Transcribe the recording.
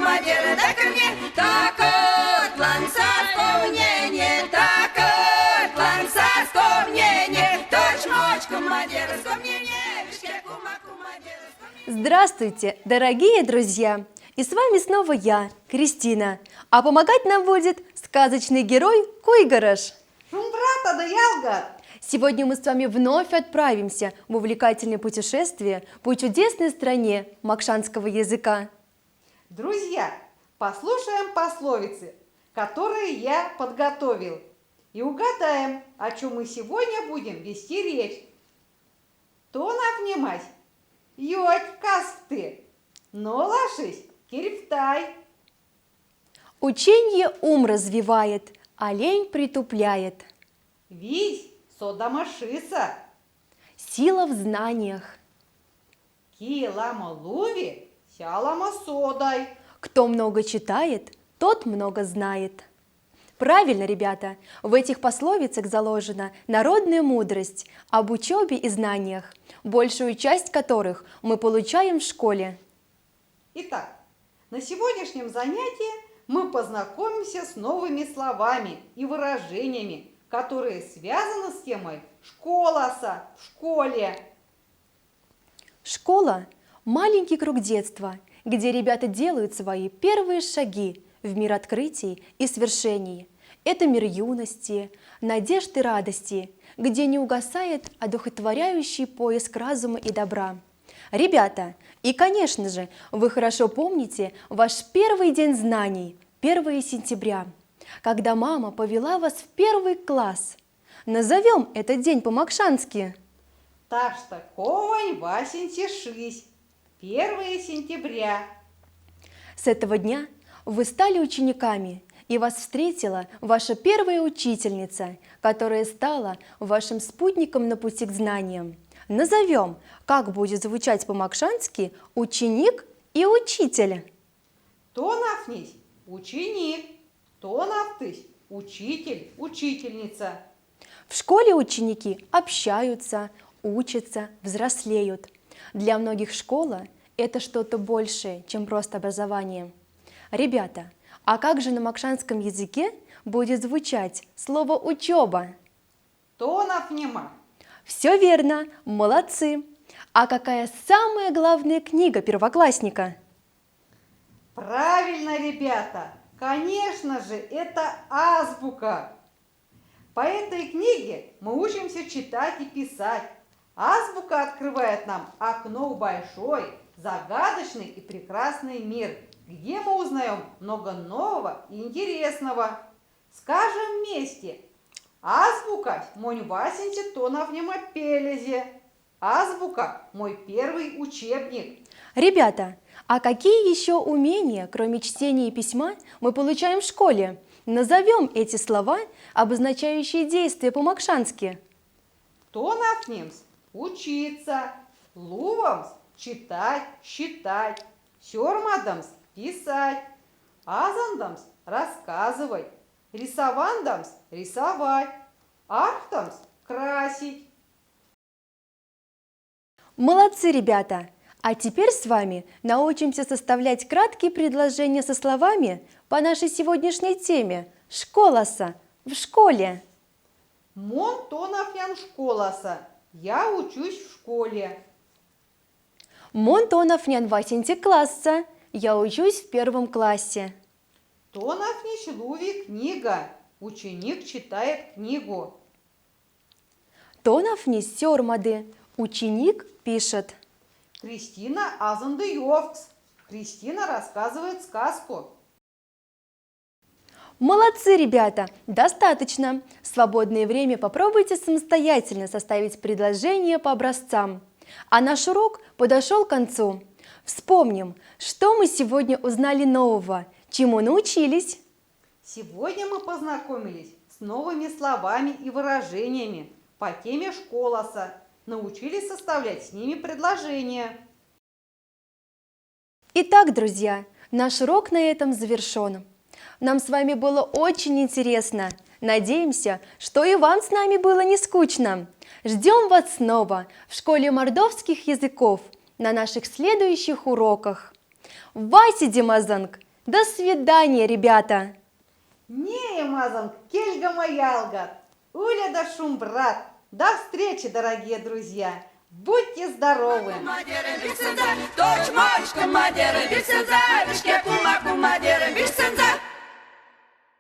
кумадир, дай-ка мне такой план вспомнение, такой план вспомнение, точь-мочь, кумадир, вспомнение, вишке кума, кумадир. Здравствуйте, дорогие друзья! И с вами снова я, Кристина. А помогать нам будет сказочный герой Куйгараш. Шумбрата да ялга! Сегодня мы с вами вновь отправимся в увлекательное путешествие по чудесной стране макшанского языка. Друзья, послушаем пословицы, которые я подготовил, и угадаем, о чем мы сегодня будем вести речь. То навнимать, йоть касты, но ложись, кирифтай. Ученье ум развивает, а лень притупляет. Вись, содамашиса, Сила в знаниях. килама луви, сялама содай. Кто много читает, тот много знает. Правильно, ребята, в этих пословицах заложена народная мудрость об учебе и знаниях, большую часть которых мы получаем в школе. Итак, на сегодняшнем занятии мы познакомимся с новыми словами и выражениями, которые связаны с темой «школаса» в школе. Школа – маленький круг детства, где ребята делают свои первые шаги в мир открытий и свершений. Это мир юности, надежд и радости, где не угасает одухотворяющий поиск разума и добра. Ребята, и, конечно же, вы хорошо помните ваш первый день знаний, 1 сентября, когда мама повела вас в 1 класс. Назовем этот день по-макшански. Так-что ковань Васеньте шись, 1 сентября. С этого дня вы стали учениками, и вас встретила ваша первая учительница, которая стала вашим спутником на пути к знаниям. Назовем, как будет звучать по-макшански ученик и учитель. То нафнись – ученик, то нафтысь – учитель, учительница. В школе ученики общаются, учатся, взрослеют. Для многих школа – это что-то большее, чем просто образование. Ребята, а как же на макшанском языке будет звучать слово «учеба»? То нафнима. Все верно, молодцы! А какая самая главная книга первоклассника? Правильно, ребята, конечно же, это азбука. По этой книге мы учимся читать и писать. Азбука открывает нам окно в большой, загадочный и прекрасный мир, где мы узнаем много нового и интересного. Скажем вместе: азбука монь Васеньте то навнема пелезе. Азбука – мой первый учебник. Ребята, а какие еще умения, кроме чтения и письма, мы получаем в школе? Назовем эти слова, обозначающие действия по-макшански. То нафнимс – учиться, лувамс – читать, считать, сёрмадамс – писать, азандамс – рассказывать, рисовандамс – рисовать, архтамс – красить. Молодцы, ребята! А теперь с вами научимся составлять краткие предложения со словами по нашей сегодняшней теме «школаса» в школе. Мон то нафнян школаса. Я учусь в школе. Монтонов нян Васеньте класса. Я учусь в 1 классе. То нафнищ луви книга. Ученик читает книгу. Тонов не сёрмады. Ученик пишет. Кристина азанды йовкс. Кристина рассказывает сказку. Молодцы, ребята! Достаточно. В свободное время попробуйте самостоятельно составить предложение по образцам. А наш урок подошел к концу. Вспомним, что мы сегодня узнали нового, чему научились. Сегодня мы познакомились с новыми словами и выражениями по теме школаса. Научились составлять с ними предложения. Итак, друзья, наш урок на этом завершен. Нам с вами было очень интересно. Надеемся, что и вам с нами было не скучно. Ждем вас снова в школе мордовских языков на наших следующих уроках. Вася Димазанг, До свидания, ребята! Не мазан, кельга маялга, уля да шум, брат. До встречи, дорогие друзья. Будьте здоровы! Кумадеры бисенза, точь мочка мадеры бисенза, вишке пума кумадеры бисенза.